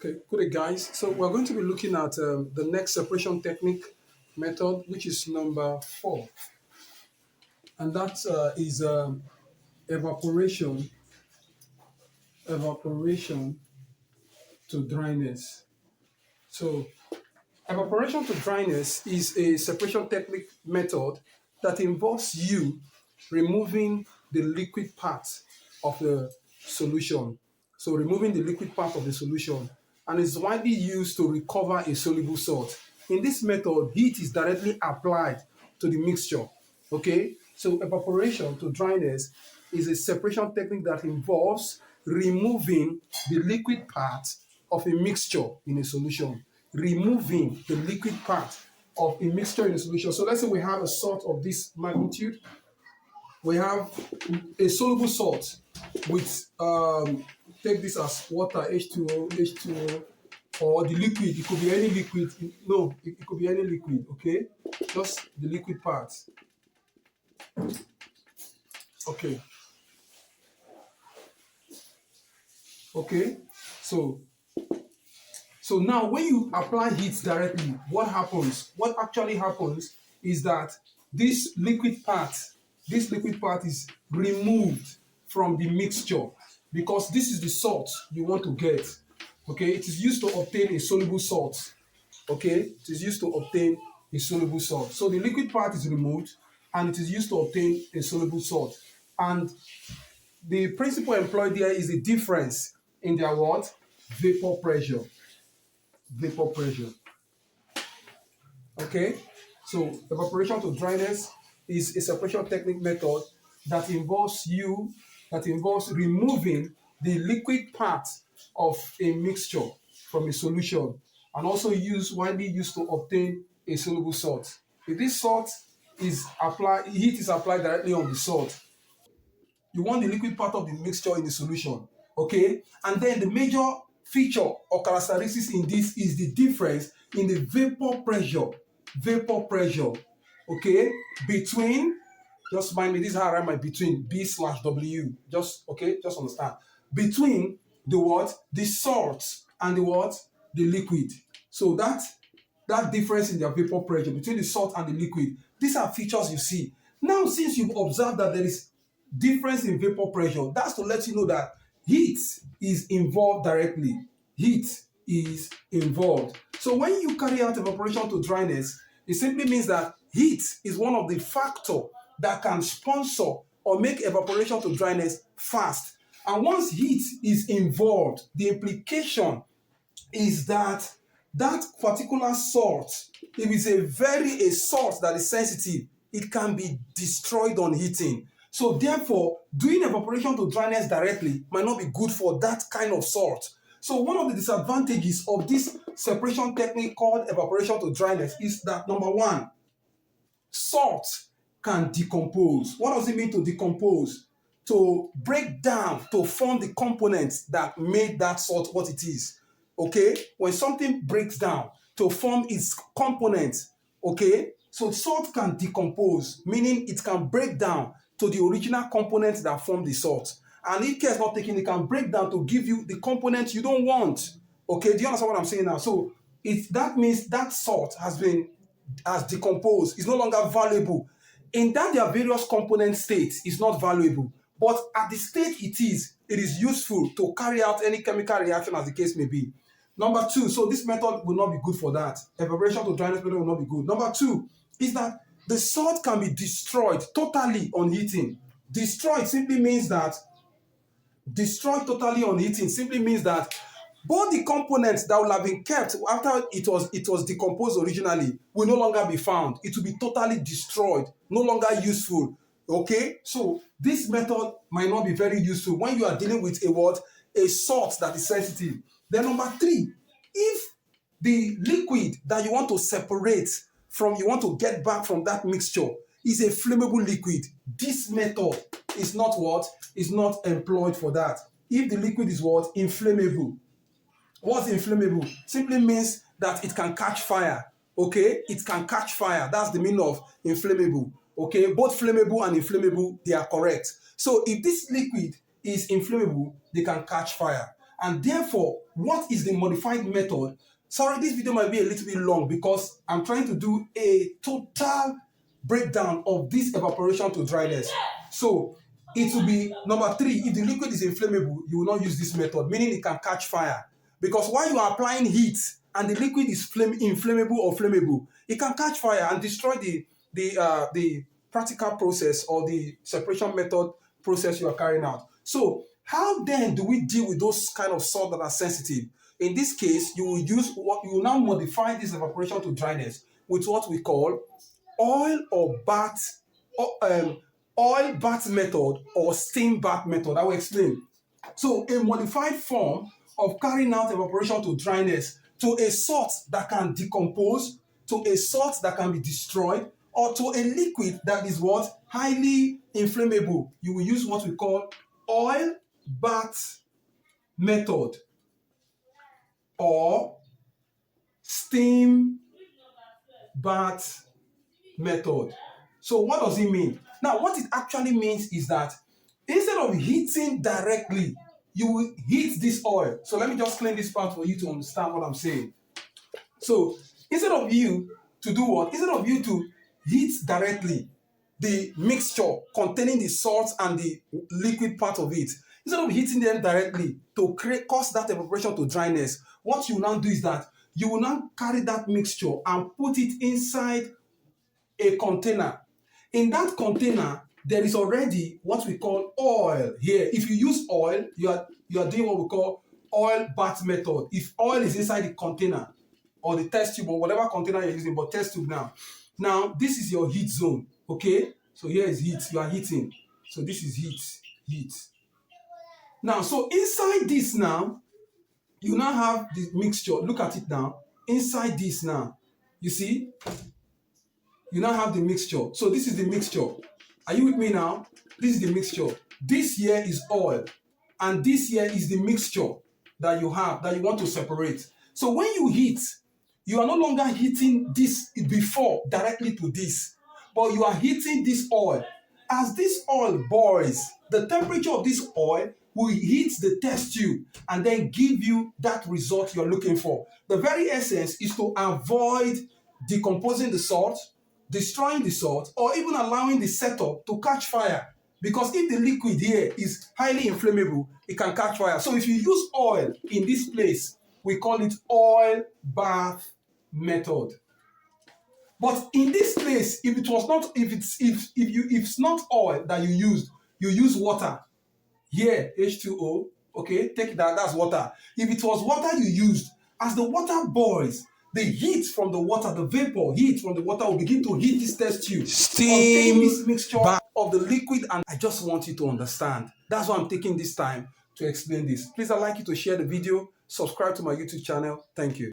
Okay, good day, guys. So we're going to be looking at the next separation technique method, which is number 4, and that is evaporation, evaporation to dryness. So evaporation to dryness is a separation technique method that involves you removing the liquid part of the solution. So removing the liquid part of the solution, and is widely used to recover a soluble salt. In this method, heat is directly applied to the mixture. Okay, so evaporation to dryness is a separation technique that involves removing the liquid part of a mixture in a solution. Removing the liquid part of a mixture in a solution. So let's say we have a salt of this magnitude. We have a soluble salt with take this as water, H2O, H2O, or the liquid. It could be any liquid. No, it could be any liquid. Okay, just the liquid part. Okay. Okay. So now when you apply heat directly, what happens? What actually happens is that this liquid part, is removed from the mixture because this is the salt you want to get. Okay, it is used to obtain a soluble salt. Okay, it is used to obtain a soluble salt. So the liquid part is removed and it is used to obtain a soluble salt. And the principle employed there is a difference in their what? Vapor pressure. Vapor pressure. Okay, so evaporation to dryness is a separation technique method that involves removing the liquid part of a mixture from a solution, and also widely used to obtain a soluble salt. If this salt is applied, heat is applied directly on the salt. You want the liquid part of the mixture in the solution. Okay, and then the major feature or characteristics in this is the difference in the vapor pressure, okay, between, just mind me, this is how I write my between, B/W, just okay, just understand, between the what, the salt, and the what, the liquid. So that difference in their vapor pressure between the salt and the liquid, these are features you see. Now, since you've observed that there is difference in vapor pressure, that's to let you know that heat is involved directly. Heat is involved. So when you carry out evaporation to dryness, it simply means that heat is one of the factors that can sponsor or make evaporation to dryness fast. And once heat is involved, the implication is that that particular salt, if it's a salt that is sensitive, it can be destroyed on heating. So therefore, doing evaporation to dryness directly might not be good for that kind of salt. So one of the disadvantages of this separation technique called evaporation to dryness is that, number one, salt can decompose. What does it mean to decompose? To break down, to form the components that made that salt what it is. Okay, when something breaks down to form its components, okay, so salt can decompose, meaning it can break down to the original components that form the salt. And if care is not taken, it can break down to give you the components you don't want. Okay, do you understand what I'm saying now? So that means that salt has decomposed, is no longer valuable. In that their various component states is not valuable, but at the state it is useful to carry out any chemical reaction as the case may be. Number two, so this method will not be good for that. Evaporation to dryness method will not be good. Number two is that the salt can be destroyed totally on heating. Destroyed totally on heating simply means that both the components that will have been kept after it was decomposed originally will no longer be found. It will be totally destroyed, no longer useful. Okay, so this method might not be very useful when you are dealing with a salt that is sensitive. Then number three, if the liquid that you want to separate from, you want to get back from that mixture, is a flammable liquid, this method is not employed for that. If the liquid is inflammable. What's inflammable? Simply means that it can catch fire. Okay, it can catch fire. That's the meaning of inflammable. Okay, both flammable and inflammable, they are correct. So if this liquid is inflammable, they can catch fire. And therefore, what is the modified method? Sorry, this video might be a little bit long because I'm trying to do a total breakdown of this evaporation to dryness. So it will be number 3, if the liquid is inflammable, you will not use this method, meaning it can catch fire. Because while you are applying heat and the liquid is inflammable or flammable, it can catch fire and destroy the practical process or the separation method process you are carrying out. So how then do we deal with those kind of salts that are sensitive? In this case, you will now modify this evaporation to dryness with what we call oil bath method or steam bath method. I will explain. So a modified form of carrying out evaporation to dryness to a salt that can decompose, to a salt that can be destroyed, or to a liquid that is what? Highly inflammable. You will use what we call oil bath method or steam bath method. So what does it mean? Now, what it actually means is that instead of heating directly, you will heat this oil. So let me just clean this part for you to understand what I'm saying. So instead of you to do what? Instead of you to heat directly the mixture containing the salt and the liquid part of it, instead of heating them directly to cause that evaporation to dryness, what you now do is that you will now carry that mixture and put it inside a container. In that container, there is already what we call oil here. If you use oil, you are doing what we call oil bath method. If oil is inside the container or the test tube or whatever container you're using, but test tube now. Now, this is your heat zone, okay? So here is heat, you are heating. So this is heat. Now, so inside this now, you now have the mixture. Look at it now. Inside this now, you see? You now have the mixture. So this is the mixture. Are you with me now? This is the mixture. This here is oil. And this here is the mixture that you have, that you want to separate. So when you heat, you are no longer heating this before directly to this, but you are heating this oil. As this oil boils, the temperature of this oil will heat the test tube and then give you that result you're looking for. The very essence is to avoid decomposing the salt, destroying the salt, or even allowing the setup to catch fire. Because if the liquid here is highly inflammable, it can catch fire. So if you use oil in this place, we call it oil bath method. But in this place, if it's not oil that you use water. Here, H2O, okay, take that, that's water. If it was water you used, as the water boils, the heat from the water, the vapor heat from the water will begin to heat this test tube. Steam this mixture of the liquid, and I just want you to understand. That's why I'm taking this time to explain this. Please, I'd like you to share the video, subscribe to my YouTube channel. Thank you.